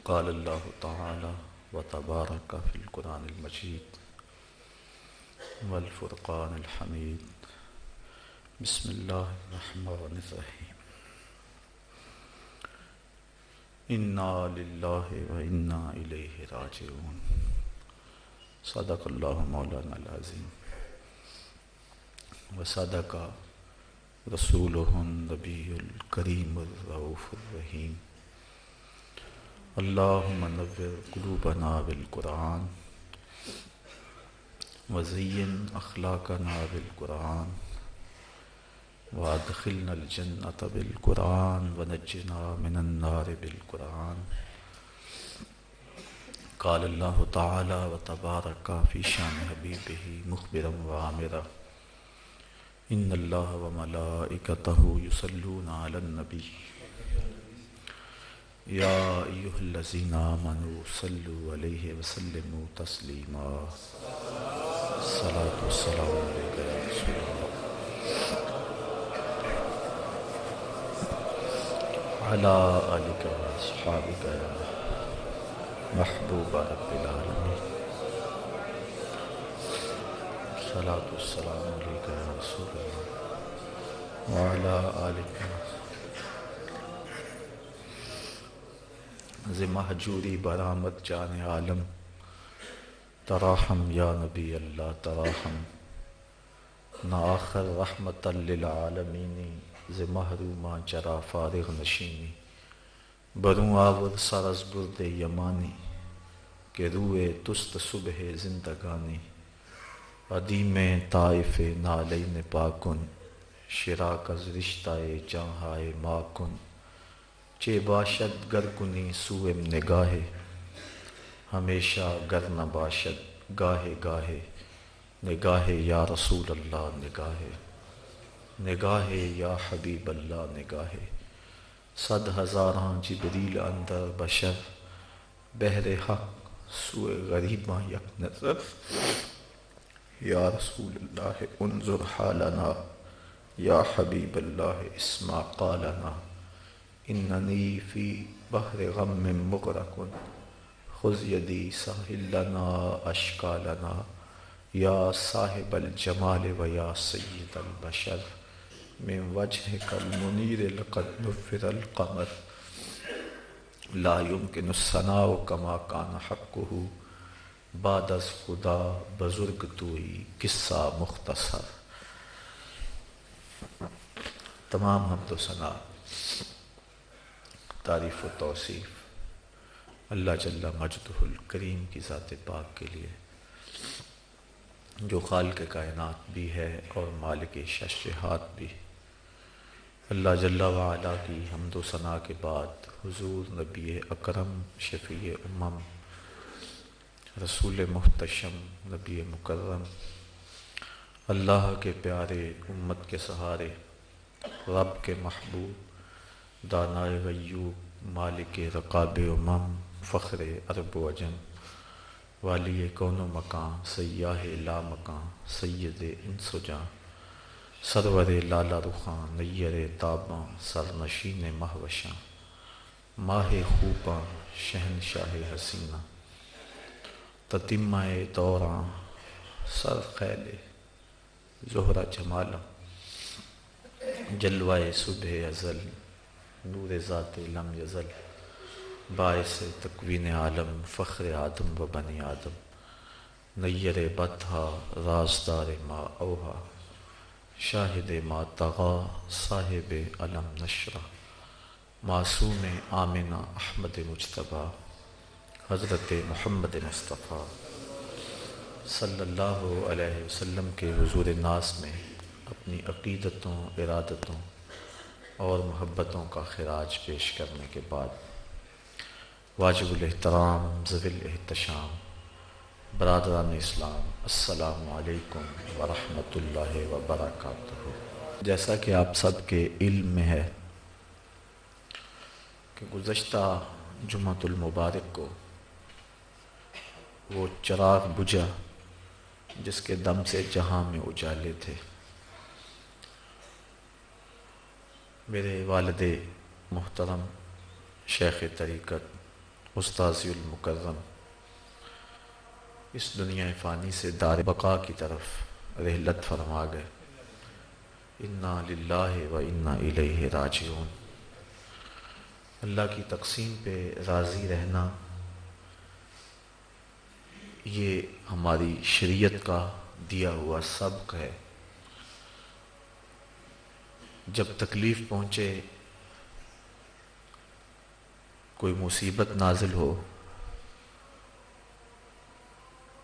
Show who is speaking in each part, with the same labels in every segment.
Speaker 1: قال اللہ تعالی وتبارک فی القرآن المجید والفرقان الحمید بسم اللہ الرحمن الرحیم انا للہ و انا الیہ راجعون صدق اللہ مولانا العظیم وصدق رسولہ النبی الکریم الرؤوف الرحیم اللہم نور قلوبنا بالقرآن وزین اخلاقنا بالقرآن وادخلنا الجنة بالقرآن ونجنا من النار بالقرآن قال اللہ تعالی وتبارک فی شان حبیبہ مخبرا وعامرا ان اللہ وملائکتہ یصلون علی النبی یا ایہا الذین آمنوا صلوا علیہ وسلموا تسلیما الصلاۃ والسلام علیک یا رسول اللہ علی آلک واصحابک یا محبوب رب العالمین الصلاۃ والسلام علیک یا رسول اللہ وعلی آلک ز مہجوری برآمد جان عالم تراحم یا نبی اللہ تراحم نہ آخر رحمت للعالمین ز محروماں چرا فارغ نشینی بروں آور سر از برد یمانی کہ روئے تست صبح زندگانی عدیم طائف نالین پاکن شراک از رشتہ جہائے ماکن چے باشد گر کنی سوئم نگاہ ہمیشہ گر نہ باشد گاہے گاہے نگاہ یا رسول اللہ نگاہ نگاہ یا حبیب اللہ نگاہ صد ہزاراں جبریل اندر بشر بہر حق سوئے غریباں یک نظر یا رسول اللہ انظر حالنا یا حبیب اللہ اسمع قالنا اننی فی بحر غم مغرق خذ یدی ساحل لنا اشکالنا یا صاحب الجمال و یا سید البشر من وجهک المنیر لقد نفر القمر لا يمكن الثناء كما كان حقه بعد از خدا بزرگ توئی قصہ مختصر تمام حمد و ثنا تعریف و توصیف اللہ جل مجدہ الکریم کی ذات پاک کے لیے جو خالق کائنات بھی ہے اور مالک ششہات بھی۔ اللہ جل وعلا کی حمد و ثنا کے بعد حضور نبی اکرم شفیع امم رسول محتشم نبی مکرم اللہ کے پیارے امت کے سہارے رب کے محبوب دانائے غیوب مالک رقاب امم فخر عرب و عجم والی کون و مکان سیاہ لا مکان سید انس و جاں سرور لالا رخاں نیر تاباں سرنشین مہوشاں ماہ خوباں شہنشاہ حسینہ تتمہ دوراں سر خیل زہرہ جمالا جلوہ صبح ازل نور ذات لم یزل باعث تکوین عالم فخر آدم و بنی آدم نیر بطحا رازدار ما اوہا شاہد ما طغا صاحب علم نشرہ معصوم آمنہ احمد مجتبیٰ حضرت محمد مصطفیٰ صلی اللہ علیہ وسلم کے حضور ناس میں اپنی عقیدتوں ارادتوں اور محبتوں کا خراج پیش کرنے کے بعد واجب الاحترام ذوی الاحتشام برادران اسلام السلام علیکم ورحمۃ اللہ وبرکاتہ۔ جیسا کہ آپ سب کے علم میں ہے کہ گزشتہ جمعۃ المبارک کو وہ چراغ بجھا جس کے دم سے جہاں میں اجالے تھے۔ میرے والد محترم شیخ طریقت استاذی المکرم اس دنیا فانی سے دار بقا کی طرف رحلت فرما گئے۔ انا للہ و انا الیہ راجعون۔ اللہ کی تقسیم پہ راضی رہنا یہ ہماری شریعت کا دیا ہوا سبق ہے۔ جب تکلیف پہنچے، کوئی مصیبت نازل ہو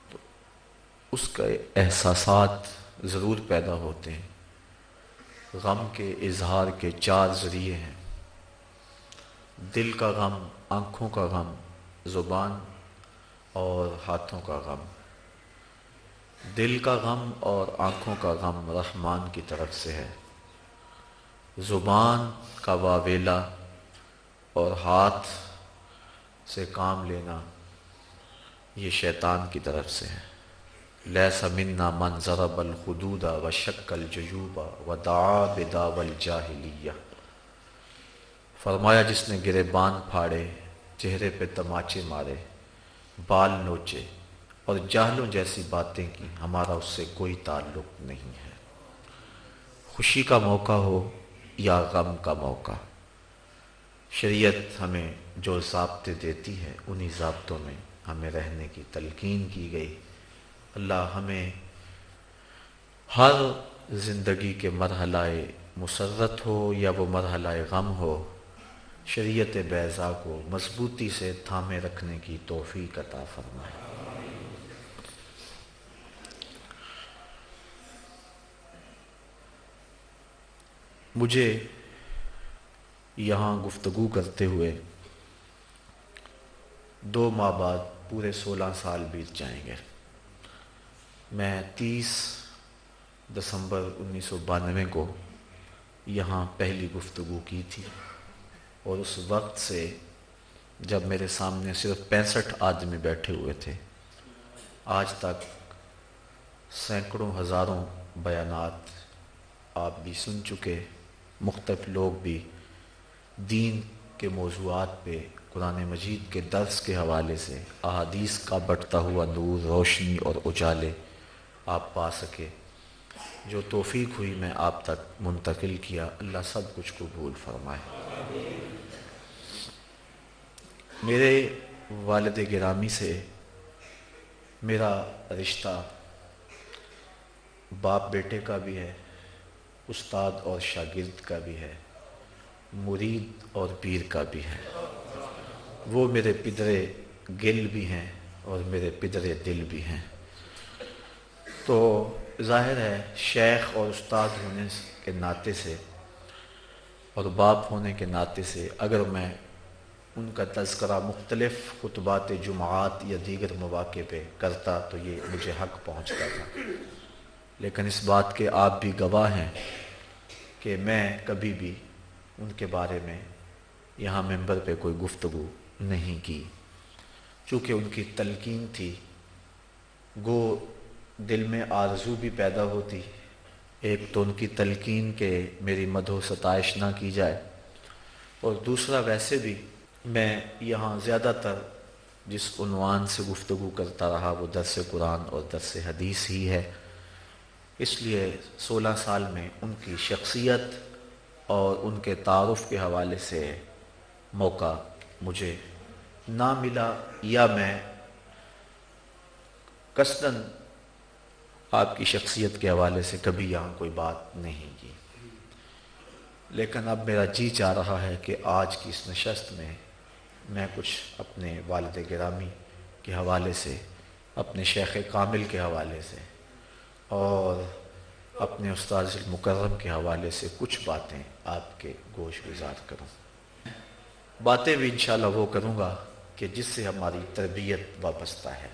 Speaker 1: تو اس کا احساسات ضرور پیدا ہوتے ہیں۔ غم کے اظہار کے 4 ذریعے ہیں: دل کا غم، آنکھوں کا غم، زبان اور ہاتھوں کا غم۔ دل کا غم اور آنکھوں کا غم رحمان کی طرف سے ہے، زبان کا واویلا اور ہاتھ سے کام لینا یہ شیطان کی طرف سے ہے۔ لیس منا من ضرب الخدود وشق الجیوب ودعا بدعوی الجاہلیہ۔ فرمایا جس نے گریبان پھاڑے، چہرے پہ تماچے مارے، بال نوچے اور جاہلوں جیسی باتیں کی، ہمارا اس سے کوئی تعلق نہیں ہے۔ خوشی کا موقع ہو یا غم کا موقع، شریعت ہمیں جو ضابطے دیتی ہے انہی ضابطوں میں ہمیں رہنے کی تلقین کی گئی۔ اللہ ہمیں ہر زندگی کے مرحلہ مسرت ہو یا وہ مرحلہ غم ہو، شریعت بیضا کو مضبوطی سے تھامے رکھنے کی توفیق عطا فرمائے۔ مجھے یہاں گفتگو کرتے ہوئے 2 ماہ بعد پورے 16 سال بیت جائیں گے۔ میں 30 دسمبر 1992 کو یہاں پہلی گفتگو کی تھی، اور اس وقت سے جب میرے سامنے صرف 65 آدمی بیٹھے ہوئے تھے، آج تک سینکڑوں ہزاروں بیانات آپ بھی سن چکے، مختلف لوگ بھی دین کے موضوعات پہ قرآن مجید کے درس کے حوالے سے احادیث کا بڑھتا ہوا نور، روشنی اور اجالے آپ پا سکے۔ جو توفیق ہوئی میں آپ تک منتقل کیا، اللہ سب کچھ قبول فرمائے۔ میرے والد گرامی سے میرا رشتہ باپ بیٹے کا بھی ہے، استاد اور شاگرد کا بھی ہے، مرید اور پیر کا بھی ہے۔ وہ میرے پدر گل بھی ہیں اور میرے پدر دل بھی ہیں۔ تو ظاہر ہے شیخ اور استاد ہونے کے ناطے سے اور باپ ہونے کے ناطے سے اگر میں ان کا تذکرہ مختلف خطبات جمعات یا دیگر مواقع پہ کرتا تو یہ مجھے حق پہنچتا تھا، لیکن اس بات کے آپ بھی گواہ ہیں کہ میں کبھی بھی ان کے بارے میں یہاں ممبر پہ کوئی گفتگو نہیں کی، چونکہ ان کی تلقین تھی۔ گو دل میں آرزو بھی پیدا ہوتی، ایک تو ان کی تلقین کہ میری مدح و ستائش نہ کی جائے، اور دوسرا ویسے بھی میں یہاں زیادہ تر جس عنوان سے گفتگو کرتا رہا وہ درس قرآن اور درس حدیث ہی ہے، اس لیے 16 سال میں ان کی شخصیت اور ان کے تعارف کے حوالے سے موقع مجھے نہ ملا، یا میں قصداً آپ کی شخصیت کے حوالے سے کبھی یہاں کوئی بات نہیں کی۔ لیکن اب میرا جی چاہ رہا ہے کہ آج کی اس نشست میں کچھ اپنے والد گرامی کے حوالے سے، اپنے شیخ کامل کے حوالے سے اور اپنے استاذ المکرم کے حوالے سے کچھ باتیں آپ کے گوش گزار کروں۔ باتیں بھی انشاءاللہ وہ کروں گا کہ جس سے ہماری تربیت وابستہ ہے۔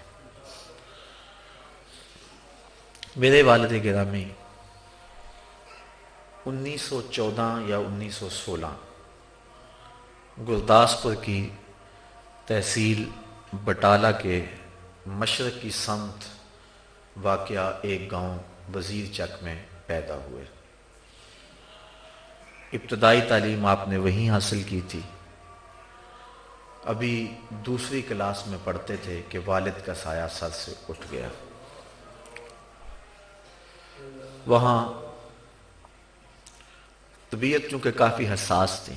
Speaker 1: میرے والد گرامی 1914 یا 1916 گرداسپور کی تحصیل بٹالہ کے مشرقی سمت واقع ایک گاؤں وزیر چک میں پیدا ہوئے۔ ابتدائی تعلیم آپ نے وہیں حاصل کی تھی۔ ابھی دوسری کلاس میں پڑھتے تھے کہ والد کا سایہ سر سے اٹھ گیا۔ وہاں طبیعت چونکہ کافی حساس تھی،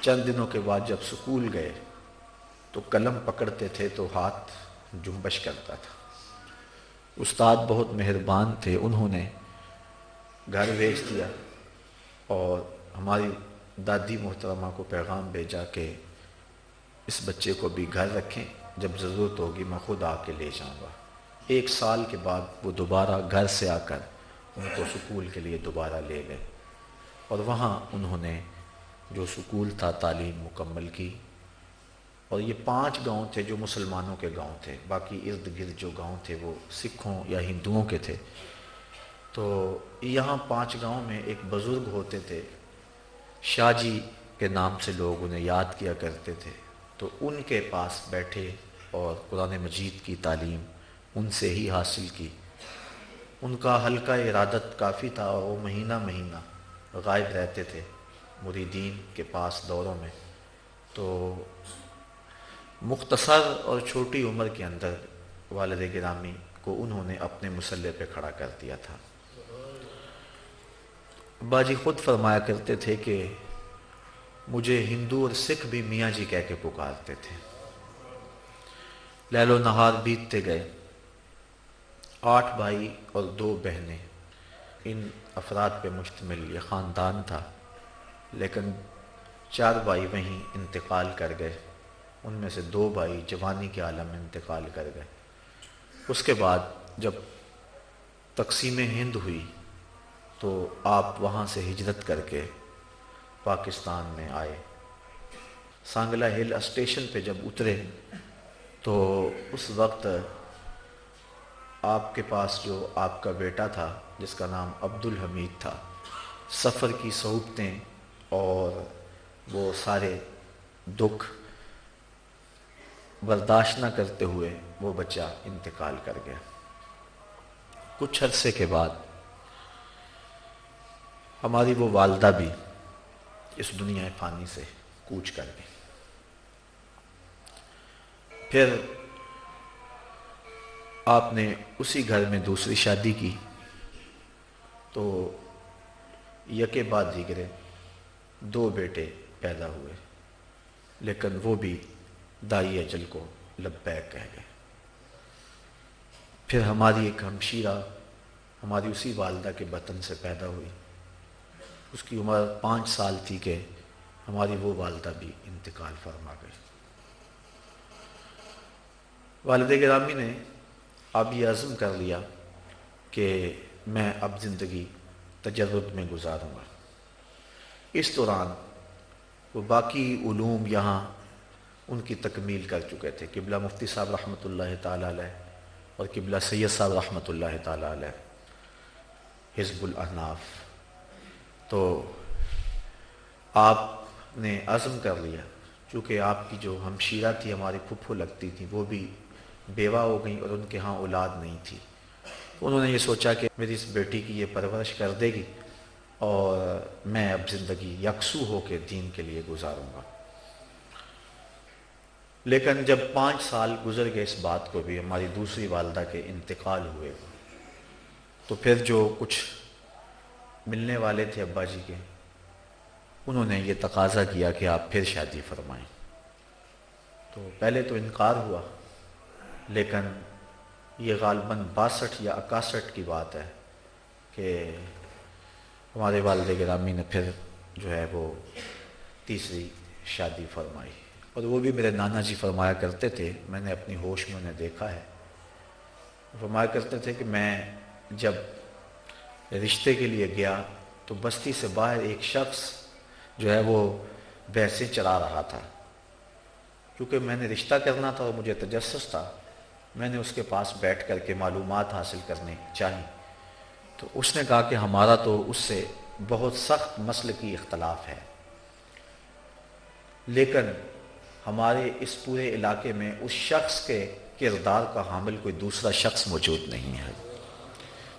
Speaker 1: چند دنوں کے بعد جب سکول گئے تو قلم پکڑتے تھے تو ہاتھ جنبش کرتا تھا۔ استاد بہت مہربان تھے، انہوں نے گھر بھیج دیا اور ہماری دادی محترمہ کو پیغام بھیجا کہ اس بچے کو بھی گھر رکھیں، جب ضرورت ہوگی میں خود آ کے لے جاؤں گا۔ 1 سال کے بعد وہ دوبارہ گھر سے آ کر ان کو سکول کے لیے دوبارہ لے گئے اور وہاں انہوں نے جو سکول تھا تعلیم مکمل کی۔ اور یہ 5 گاؤں تھے جو مسلمانوں کے گاؤں تھے، باقی ارد گرد جو گاؤں تھے وہ سکھوں یا ہندوؤں کے تھے۔ تو یہاں 5 گاؤں میں ایک بزرگ ہوتے تھے، شاہ جی کے نام سے لوگ انہیں یاد کیا کرتے تھے، تو ان کے پاس بیٹھے اور قرآن مجید کی تعلیم ان سے ہی حاصل کی۔ ان کا حلقہ ارادت کافی تھا اور وہ مہینہ مہینہ غائب رہتے تھے مریدین کے پاس دوروں میں۔ تو مختصر اور چھوٹی عمر کے اندر والد گرامی کو انہوں نے اپنے مسلح پہ کھڑا کر دیا تھا۔ ابا جی خود فرمایا کرتے تھے کہ مجھے ہندو اور سکھ بھی میاں جی کہہ کے پکارتے تھے۔ لیل و نہار بیتتے گئے، 8 بھائی اور 2 بہنیں، ان افراد پہ مشتمل یہ خاندان تھا، لیکن 4 بھائی وہیں انتقال کر گئے، ان میں سے 2 بھائی جوانی کے عالم میں انتقال کر گئے۔ اس کے بعد جب تقسیم ہند ہوئی تو آپ وہاں سے ہجرت کر کے پاکستان میں آئے۔ سانگلہ ہل اسٹیشن پہ جب اترے تو اس وقت آپ کے پاس جو آپ کا بیٹا تھا جس کا نام عبدالحمید تھا، سفر کی صعوبتیں اور وہ سارے دکھ برداشت نہ کرتے ہوئے وہ بچہ انتقال کر گیا۔ کچھ عرصے کے بعد ہماری وہ والدہ بھی اس دنیا فانی سے کوچ کر گئی۔ پھر آپ نے اسی گھر میں دوسری شادی کی تو یکے بعد دیگرے 2 بیٹے پیدا ہوئے، لیکن وہ بھی دائی اجل کو لبیک کہہ گئے۔ پھر ہماری ایک ہمشیرہ ہماری اسی والدہ کے بطن سے پیدا ہوئی، اس کی عمر 5 سال تھی کہ ہماری وہ والدہ بھی انتقال فرما گئی۔ والد گرامی نے اب یہ عزم کر لیا کہ میں اب زندگی تجرد میں گزاروں گا۔ اس دوران وہ باقی علوم یہاں ان کی تکمیل کر چکے تھے، قبلہ مفتی صاحب رحمۃ اللہ تعالیٰ علیہ اور قبلہ سید صاحب رحمۃ اللہ تعالیٰ علیہ حزب الاحناف۔ تو آپ نے عزم کر لیا، چونکہ آپ کی جو ہمشیرہ تھی ہماری پھپھو لگتی تھی وہ بھی بیوہ ہو گئیں اور ان کے ہاں اولاد نہیں تھی، انہوں نے یہ سوچا کہ میری اس بیٹی کی یہ پرورش کر دے گی اور میں اب زندگی یکسو ہو کے دین کے لیے گزاروں گا۔ لیکن جب 5 سال گزر گئے اس بات کو بھی، ہماری دوسری والدہ کے انتقال ہوئے، تو پھر جو کچھ ملنے والے تھے ابا جی کے، انہوں نے یہ تقاضا کیا کہ آپ پھر شادی فرمائیں۔ تو پہلے تو انکار ہوا، لیکن یہ غالباً 62 یا 61 کی بات ہے کہ ہمارے والد گرامی نے پھر جو ہے وہ تیسری شادی فرمائی، اور وہ بھی میرے نانا جی فرمایا کرتے تھے، میں نے اپنی ہوش میں انہیں دیکھا ہے، فرمایا کرتے تھے کہ میں جب رشتے کے لیے گیا تو بستی سے باہر ایک شخص جو ہے وہ بھینسیں چرا رہا تھا، کیونکہ میں نے رشتہ کرنا تھا اور مجھے تجسس تھا، میں نے اس کے پاس بیٹھ کر کے معلومات حاصل کرنے چاہی، تو اس نے کہا کہ ہمارا تو اس سے بہت سخت مسلکی اختلاف ہے، لیکن ہمارے اس پورے علاقے میں اس شخص کے کردار کا حامل کوئی دوسرا شخص موجود نہیں ہے۔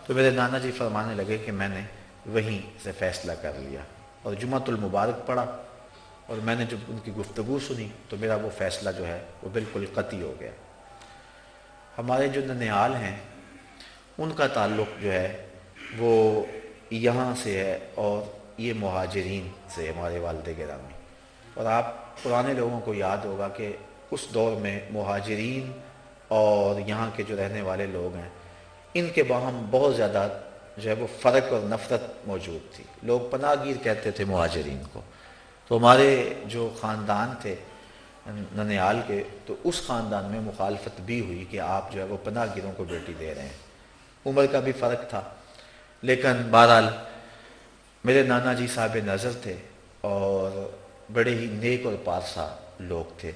Speaker 1: تو میرے نانا جی فرمانے لگے کہ میں نے وہیں سے فیصلہ کر لیا اور جمعۃ المبارک پڑھا اور میں نے جب ان کی گفتگو سنی تو میرا وہ فیصلہ جو ہے وہ بالکل قطعی ہو گیا۔ ہمارے جو ننیال ہیں ان کا تعلق جو ہے وہ یہاں سے ہے، اور یہ مہاجرین سے ہمارے والد گرامی، اور آپ پرانے لوگوں کو یاد ہوگا کہ اس دور میں مہاجرین اور یہاں کے جو رہنے والے لوگ ہیں ان کے باہم بہت زیادہ جو ہے وہ فرق اور نفرت موجود تھی۔ لوگ پناہ گیر کہتے تھے مہاجرین کو۔ تو ہمارے جو خاندان تھے ننیال کے، تو اس خاندان میں مخالفت بھی ہوئی کہ آپ جو ہے وہ پناہ گیروں کو بیٹی دے رہے ہیں۔ عمر کا بھی فرق تھا، لیکن بہرحال میرے نانا جی صاحب نظر تھے اور بڑے ہی نیک اور پارسا لوگ تھے،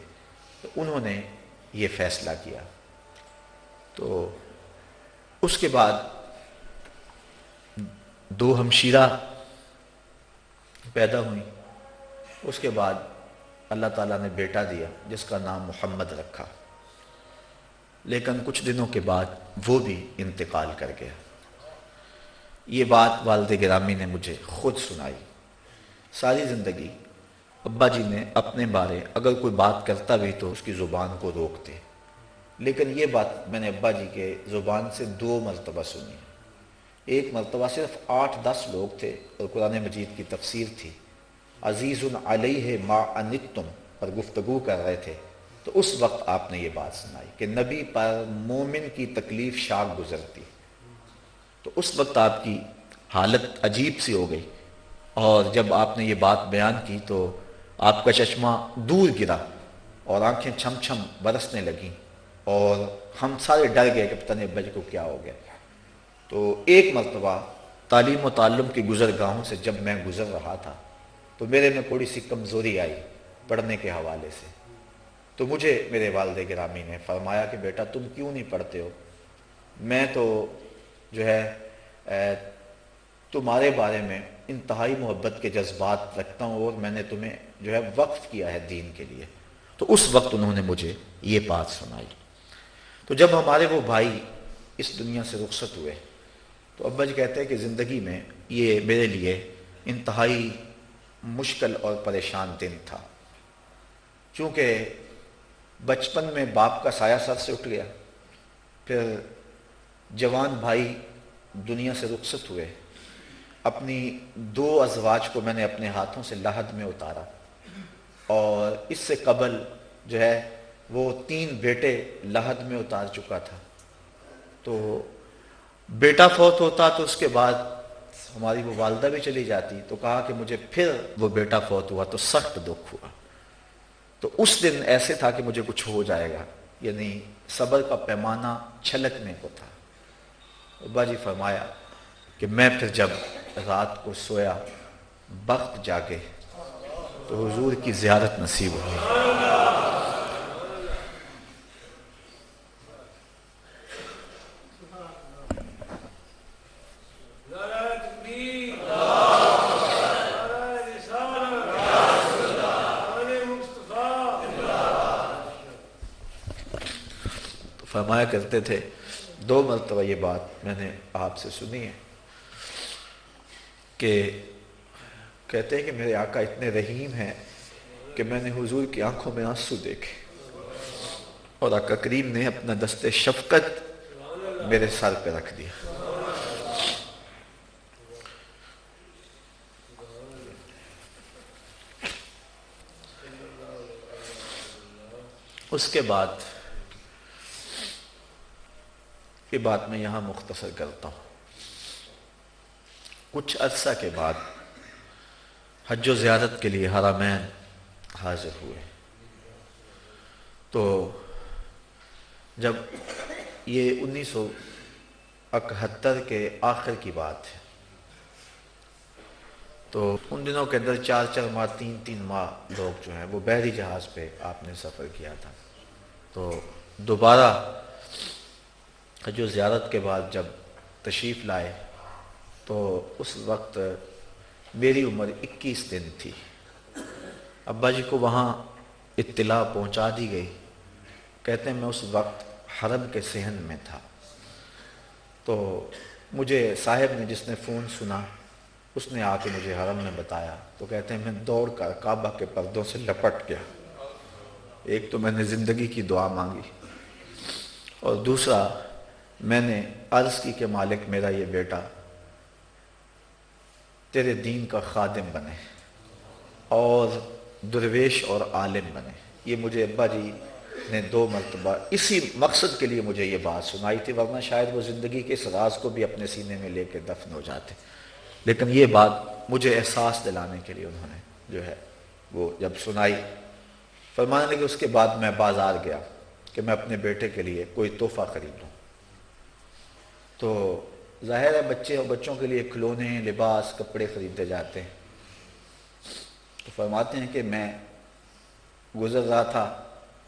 Speaker 1: تو انہوں نے یہ فیصلہ کیا۔ تو اس کے بعد دو ہمشیرہ پیدا ہوئیں، اس کے بعد اللہ تعالیٰ نے بیٹا دیا جس کا نام محمد رکھا، لیکن کچھ دنوں کے بعد وہ بھی انتقال کر گیا۔ یہ بات والد گرامی نے مجھے خود سنائی۔ ساری زندگی ابا جی نے اپنے بارے اگر کوئی بات کرتا بھی تو اس کی زبان کو روکتے، لیکن یہ بات میں نے ابا جی کے زبان سے 2 مرتبہ سنی۔ ایک مرتبہ صرف 8-10 لوگ تھے اور قرآن مجید کی تفسیر تھی، عزیز علیہ ما عنتم پر گفتگو کر رہے تھے، تو اس وقت آپ نے یہ بات سنائی کہ نبی پر مومن کی تکلیف شاک گزرتی۔ تو اس وقت آپ کی حالت عجیب سی ہو گئی، اور جب آپ نے یہ بات بیان کی تو آپ کا چشمہ دور گرا اور آنکھیں چھم چھم برسنے لگیں، اور ہم سارے ڈر گئے کہ پتہ نہیں ابا جی کو کیا ہو گیا۔ تو ایک مرتبہ تعلیم و تعلم کی گزرگاہوں سے جب میں گزر رہا تھا تو میرے میں تھوڑی سی کمزوری آئی پڑھنے کے حوالے سے، تو مجھے میرے والد گرامی نے فرمایا کہ بیٹا تم کیوں نہیں پڑھتے ہو؟ میں تو جو ہے تمہارے بارے میں انتہائی محبت کے جذبات رکھتا ہوں، اور میں نے تمہیں جو ہے وقف کیا ہے دین کے لیے۔ تو اس وقت انہوں نے مجھے یہ بات سنائی۔ تو جب ہمارے وہ بھائی اس دنیا سے رخصت ہوئے تو ابا جی کہتے ہیں کہ زندگی میں یہ میرے لیے انتہائی مشکل اور پریشان دن تھا، چونکہ بچپن میں باپ کا سایہ سر سے اٹھ گیا، پھر جوان بھائی دنیا سے رخصت ہوئے، اپنی 2 ازواج کو میں نے اپنے ہاتھوں سے لحد میں اتارا، اور اس سے قبل جو ہے وہ 3 بیٹے لحد میں اتار چکا تھا۔ تو بیٹا فوت ہوتا تو اس کے بعد ہماری وہ والدہ بھی چلی جاتی، تو کہا کہ مجھے پھر وہ بیٹا فوت ہوا تو سخت دکھ ہوا۔ تو اس دن ایسے تھا کہ مجھے کچھ ہو جائے گا، یعنی صبر کا پیمانہ چھلکنے کو تھا۔ ابا جی فرمایا کہ میں پھر جب رات کو سویا بخت جاگے تو حضور کی زیارت نصیب ہوئی۔ فرمایا کرتے تھے 2 مرتبہ یہ بات میں نے آپ سے سنی ہے کہ کہتے ہیں کہ میرے آقا اتنے رحیم ہیں کہ میں نے حضور کی آنکھوں میں آنسو دیکھے، اور آقا کریم نے اپنا دست شفقت میرے سر پہ رکھ دیا۔ اس کے بعد یہ بات میں یہاں مختصر کرتا ہوں۔ کچھ عرصہ کے بعد حج و زیارت کے لیے حرمین حاضر ہوئے، تو جب یہ 1971 کے آخر کی بات ہے، تو ان دنوں کے اندر 4 ماہ 3 ماہ لوگ جو ہیں وہ بحری جہاز پہ آپ نے سفر کیا تھا۔ تو دوبارہ حج و زیارت کے بعد جب تشریف لائے تو اس وقت میری عمر 21 دن تھی۔ ابا جی کو وہاں اطلاع پہنچا دی گئی، کہتے ہیں میں اس وقت حرم کے صحن میں تھا، تو مجھے صاحب نے جس نے فون سنا اس نے آ کے مجھے حرم میں بتایا تو کہتے ہیں میں دوڑ کر کعبہ کے پردوں سے لپٹ گیا. ایک تو میں نے زندگی کی دعا مانگی اور دوسرا میں نے عرض کی کہ مالک میرا یہ بیٹا تیرے دین کا خادم بنے اور درویش اور عالم بنے. یہ مجھے ابا جی نے 2 مرتبہ اسی مقصد کے لیے مجھے یہ بات سنائی تھی، ورنہ شاید وہ زندگی کے اس راز کو بھی اپنے سینے میں لے کے دفن ہو جاتے. لیکن یہ بات مجھے احساس دلانے کے لیے انہوں نے جو ہے وہ جب سنائی. فرمانے لگے اس کے بعد میں بازار گیا کہ میں اپنے بیٹے کے لیے کوئی تحفہ خرید لوں. تو ظاہر ہے بچے اور بچوں کے لیے کھلونے، لباس، کپڑے خریدے جاتے ہیں. تو فرماتے ہیں کہ میں گزر رہا تھا،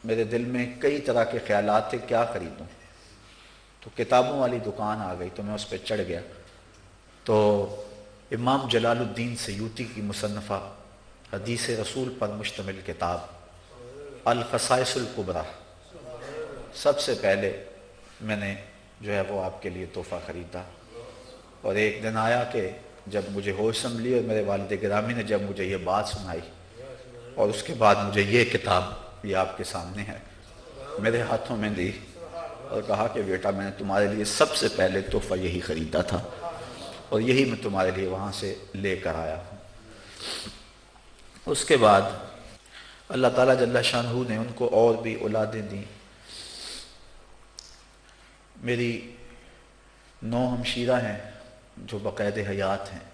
Speaker 1: میرے دل میں کئی طرح کے خیالات تھے کیا خریدوں. تو کتابوں والی دکان آ گئی تو میں اس پہ چڑھ گیا. تو امام جلال الدین سیوطی کی مصنفہ حدیث رسول پر مشتمل کتاب الخصائص الکبریٰ سب سے پہلے میں نے جو ہے وہ آپ کے لیے تحفہ خریدا. اور ایک دن آیا کہ جب مجھے ہوش سنبھلی اور میرے والد گرامی نے جب مجھے یہ بات سنائی اور اس کے بعد مجھے یہ کتاب یہ آپ کے سامنے ہے میرے ہاتھوں میں دی اور کہا کہ بیٹا میں نے تمہارے لیے سب سے پہلے تحفہ یہی خریدا تھا اور یہی میں تمہارے لیے وہاں سے لے کر آیا ہوں. اس کے بعد اللہ تعالیٰ جل شانہ نے ان کو اور بھی اولادیں دیں. میری 9 ہمشیرہ ہیں جو باقاعدہ حیات ہیں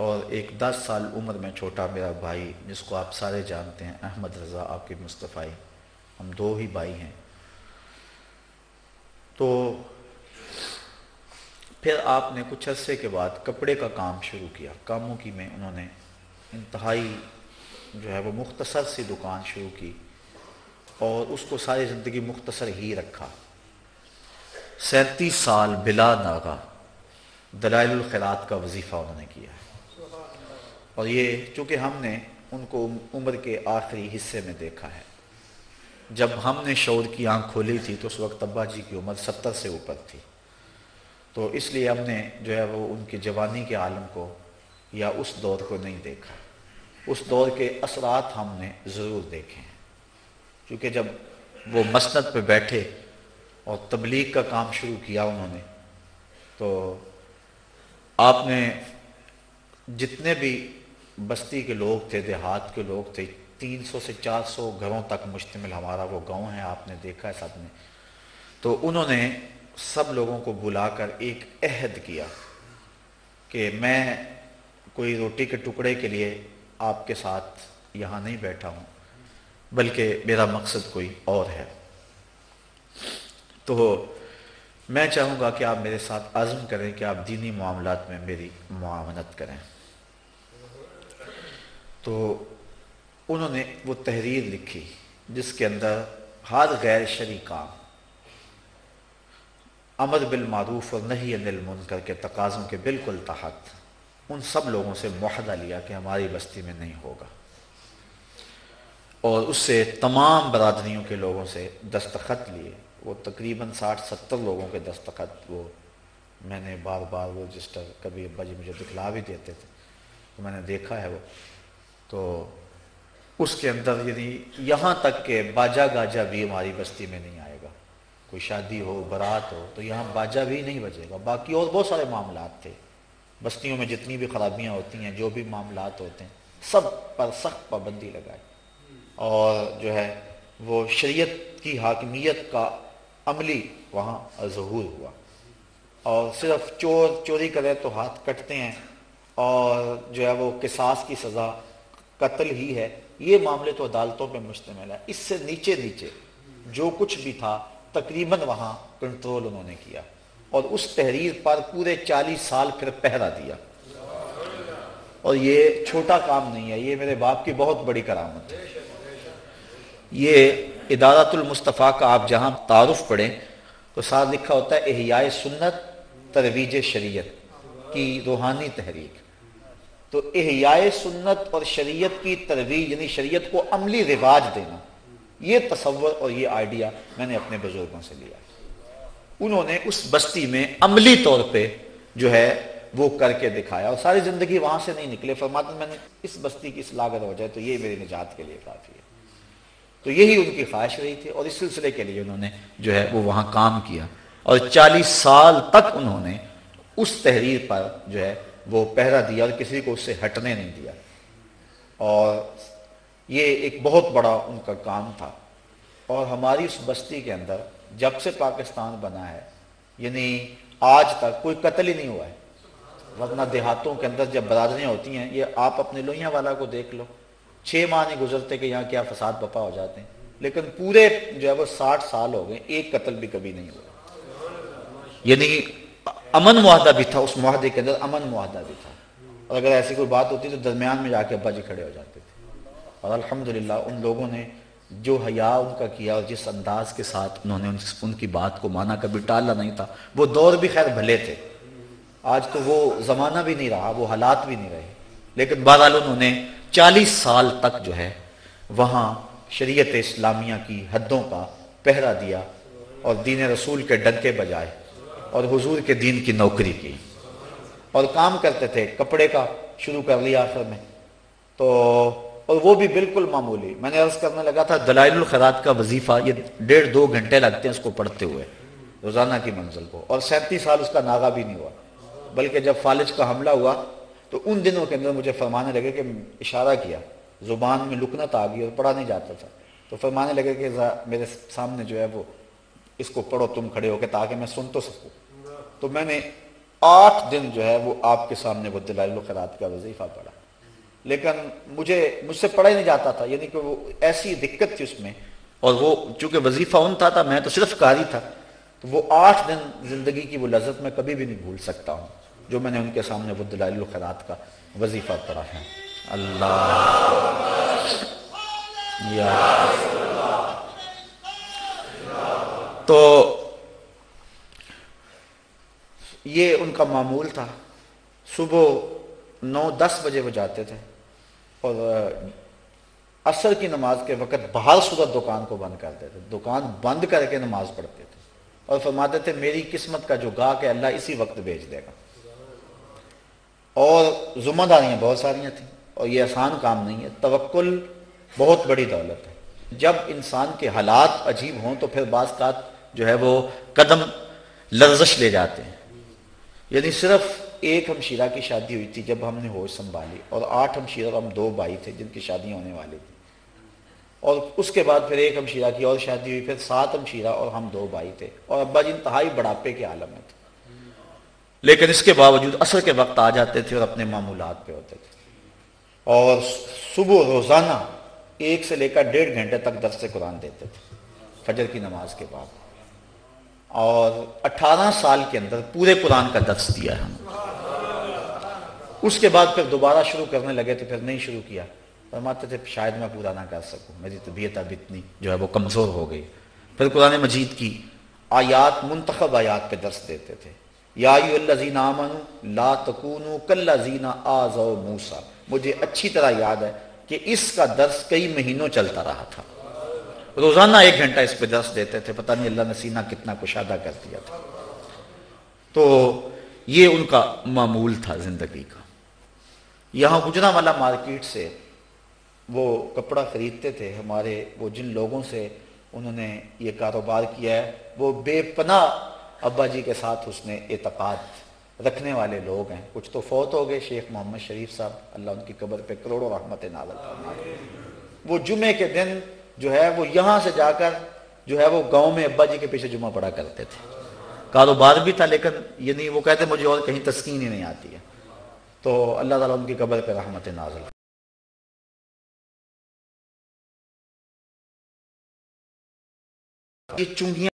Speaker 1: اور ایک 10 سال عمر میں چھوٹا میرا بھائی جس کو آپ سارے جانتے ہیں احمد رضا آپ کے مصطفی. ہم 2 ہی بھائی ہیں. تو پھر آپ نے کچھ عرصے کے بعد کپڑے کا کام شروع کیا. کاموں کی میں انہوں نے انتہائی جو ہے وہ مختصر سی دکان شروع کی اور اس کو ساری زندگی مختصر ہی رکھا. 37 سال بلا ناغہ دلائل الخیرات کا وظیفہ انہوں نے کیا ہے. اور یہ چونکہ ہم نے ان کو عمر کے آخری حصے میں دیکھا ہے. جب ہم نے شعور کی آنکھ کھولی تھی تو اس وقت ابا جی کی عمر 70 سے اوپر تھی. تو اس لیے ہم نے جو ہے وہ ان کی جوانی کے عالم کو یا اس دور کو نہیں دیکھا. اس دور کے اثرات ہم نے ضرور دیکھے ہیں کیونکہ جب وہ مسند پہ بیٹھے اور تبلیغ کا کام شروع کیا انہوں نے تو آپ نے جتنے بھی بستی کے لوگ تھے، دیہات کے لوگ تھے، 300 سے 400 گھروں تک مشتمل ہمارا وہ گاؤں ہے، آپ نے دیکھا ہے سب نے. تو انہوں نے سب لوگوں کو بلا کر ایک عہد کیا کہ میں کوئی روٹی کے ٹکڑے کے لیے آپ کے ساتھ یہاں نہیں بیٹھا ہوں بلکہ میرا مقصد کوئی اور ہے. تو میں چاہوں گا کہ آپ میرے ساتھ عزم کریں کہ آپ دینی معاملات میں میری معاونت کریں. تو انہوں نے وہ تحریر لکھی جس کے اندر ہر غیر شرعی کام، امر بالمعروف اور نہی عن المنکر کے تقاضوں کے بالکل تحت ان سب لوگوں سے معاہدہ لیا کہ ہماری بستی میں نہیں ہوگا. اور اس سے تمام برادریوں کے لوگوں سے دستخط لیے. وہ تقریباً 60-70 لوگوں کے دستخط وہ میں نے بار بار وہ رجسٹر کبھی ابا جی مجھے دکھلا بھی دیتے تھے تو میں نے دیکھا ہے وہ. تو اس کے اندر یعنی یہاں تک کہ باجا گاجا بھی ہماری بستی میں نہیں آئے گا. کوئی شادی ہو، برات ہو تو یہاں باجا بھی نہیں بجے گا. باقی اور بہت سارے معاملات تھے بستیوں میں، جتنی بھی خرابیاں ہوتی ہیں، جو بھی معاملات ہوتے ہیں، سب پر سخت پابندی لگائی. اور جو ہے وہ شریعت کی حاکمیت کا عملی وہاں ظہور ہوا. اور صرف چور چوری کرے تو ہاتھ کٹتے ہیں اور جو ہے وہ قصاص کی سزا قتل ہی ہے، یہ معاملے تو عدالتوں پہ مشتمل ہے. اس سے نیچے نیچے جو کچھ بھی تھا تقریباً وہاں کنٹرول انہوں نے کیا اور اس تحریر پر پورے 40 سال پھر پہرا دیا. اور یہ چھوٹا کام نہیں ہے، یہ میرے باپ کی بہت بڑی کرامت ہے. یہ ادارۃ المصطفیٰ کا آپ جہاں تعارف پڑھیں تو ساتھ لکھا ہوتا ہے احیاء سنت ترویج شریعت کی روحانی تحریک. تو احیاء سنت اور شریعت کی ترویج یعنی شریعت کو عملی رواج دینا، یہ تصور اور یہ آئیڈیا میں نے اپنے بزرگوں سے لیا. انہوں نے اس بستی میں عملی طور پہ جو ہے وہ کر کے دکھایا، اور ساری زندگی وہاں سے نہیں نکلے، فرماتے میں نے اس بستی کی اصلاح اگر ہو جائے تو یہ میری نجات کے لیے کافی ہے۔ تو یہی ان کی خواہش رہی تھی، اور اس سلسلے کے لیے انہوں نے جو ہے وہ وہاں کام کیا، اور 40 سال تک انہوں نے اس تحریر پر جو ہے وہ پہرا دیا اور کسی کو اس سے ہٹنے نہیں دیا، اور یہ ایک بہت بڑا ان کا کام تھا۔ اور ہماری اس بستی کے اندر جب سے پاکستان بنا ہے، یعنی آج تک کوئی قتل ہی نہیں ہوا ہے، ورنہ دیہاتوں کے اندر جب برادریاں ہوتی ہیں، یہ آپ اپنے لوہیاں والا کو دیکھ لو، 6 ماہ نہیں گزرتے کہ یہاں کیا فساد بپا ہو جاتے ہیں، لیکن پورے جو ہے وہ 60 سال ہو گئے، ایک قتل بھی کبھی نہیں ہوا، یعنی امن معاہدہ بھی تھا، اس معاہدے کے اندر امن معاہدہ بھی تھا، اور اگر ایسی کوئی بات ہوتی تو درمیان میں جا کے ابا جی کھڑے ہو جاتے تھے۔ اور الحمدللہ ان لوگوں نے جو حیا ان کا کیا اور جس انداز کے ساتھ انہوں نے ان کی بات کو مانا، کبھی ٹالا نہیں تھا۔ وہ دور بھی خیر بھلے تھے، آج تو وہ زمانہ بھی نہیں رہا، وہ حالات بھی نہیں رہے، لیکن بہرحال انہوں نے 40 سال تک جو ہے وہاں شریعت اسلامیہ کی حدوں کا پہرا دیا، اور دین رسول کے ڈنکے بجائے، اور حضور کے دین کی نوکری کی، اور کام کرتے تھے۔ کپڑے کا شروع کر لیا آخر میں تو، اور وہ بھی بالکل معمولی، میں نے عرض کرنے لگا تھا دلائل الخیرات کا وظیفہ یہ 1.5-2 گھنٹے لگتے ہیں اس کو پڑھتے ہوئے روزانہ کی منزل کو، اور 37 سال اس کا ناغہ بھی نہیں ہوا، بلکہ جب فالج کا حملہ ہوا تو ان دنوں کے اندر مجھے فرمانے لگے کہ اشارہ کیا، زبان میں لکنت آ گئی اور پڑھا نہیں جاتا تھا، تو فرمانے لگے کہ میرے سامنے جو ہے وہ اس کو پڑھو تم کھڑے ہو کے تاکہ میں سن تو سکوں۔ تو میں نے 8 دن جو ہے وہ آپ کے سامنے وہ دلائل الخیرات کا وظیفہ پڑھا، لیکن مجھ سے پڑھا ہی نہیں جاتا تھا، یعنی کہ وہ ایسی دقت تھی اس میں، اور وہ چونکہ وظیفہ ان تھا میں تو صرف قاری تھا، تو وہ 8 دن زندگی کی وہ لذت میں کبھی بھی نہیں بھول سکتا ہوں جو میں نے ان کے سامنے وہ دلائل الخیرات کا وظیفہ پڑھا ہے۔ اللہ یا تو یہ ان کا معمول تھا، صبح 9-10 بجے وہ جاتے تھے، اور عصر کی نماز کے وقت بہر صورت دکان کو بند کرتے تھے، دکان بند کر کے نماز پڑھتے تھے، اور فرماتے تھے میری قسمت کا جو گاہک ہے اللہ اسی وقت بھیج دے گا۔ اور ذمہ داریاں بہت ساریاں تھیں، اور یہ آسان کام نہیں ہے، توکل بہت بڑی دولت ہے۔ جب انسان کے حالات عجیب ہوں تو پھر بعض اوقات جو ہے وہ قدم لرزش لے جاتے ہیں، یعنی صرف ایک ہمشیرہ کی شادی ہوئی تھی جب ہم نے ہوش سنبھالی، اور 8 ہمشیرہ اور ہم 2 بھائی تھے جن کی شادیاں ہونے والی تھی، اور اس کے بعد پھر ایک ہمشیرہ کی اور شادی ہوئی، پھر 7 ہمشیرہ اور ہم 2 بھائی تھے، اور ابا جی انتہائی بڑھاپے کے عالم میں تھے، لیکن اس کے باوجود عصر کے وقت آ جاتے تھے اور اپنے معمولات پہ ہوتے تھے، اور صبح روزانہ 1 سے لے کر 1.5 گھنٹے تک درس قرآن دیتے تھے فجر کی نماز کے بعد، اور 18 سال کے اندر پورے قرآن کا درس دیا ہے ہم۔ اس کے بعد پھر دوبارہ شروع کرنے لگے تو پھر نہیں شروع کیا، فرماتے تھے شاید میں پورا نہ کر سکوں، میری طبیعت اب اتنی جو ہے وہ کمزور ہو گئی۔ پھر قرآن مجید کی آیات، منتخب آیات پہ درس دیتے تھے، یا ایھا الذین آمنوا لا تکونوا کالذین آذوا موسیٰ۔ مجھے اچھی طرح یاد ہے کہ اس کا درس کئی مہینوں چلتا رہا تھا، روزانہ 1 گھنٹہ اس پہ درس دیتے تھے، پتہ نہیں اللہ نے سینہ کتنا کشادہ کر دیا تھا۔ تو یہ ان کا معمول تھا زندگی کا۔ یہاں گجرانوالہ مارکیٹ سے وہ کپڑا خریدتے تھے، ہمارے وہ جن لوگوں سے انہوں نے یہ کاروبار کیا ہے وہ بے پناہ ابا جی کے ساتھ حسن اعتقاد رکھنے والے لوگ ہیں، کچھ تو فوت ہو گئے، شیخ محمد شریف صاحب اللہ ان کی قبر پہ کروڑوں رحمت نازل فرمائے۔ وہ جمعے کے دن جو ہے وہ یہاں سے جا کر جو ہے وہ گاؤں میں ابا جی کے پیچھے جمعہ پڑھا کرتے تھے، کاروبار بھی تھا، لیکن یہ نہیں، وہ کہتے مجھے اور کہیں تسکین ہی نہیں آتی ہے، تو اللہ تعالیٰ ان کی قبر پہ رحمت نازل۔ یہ چونگیاں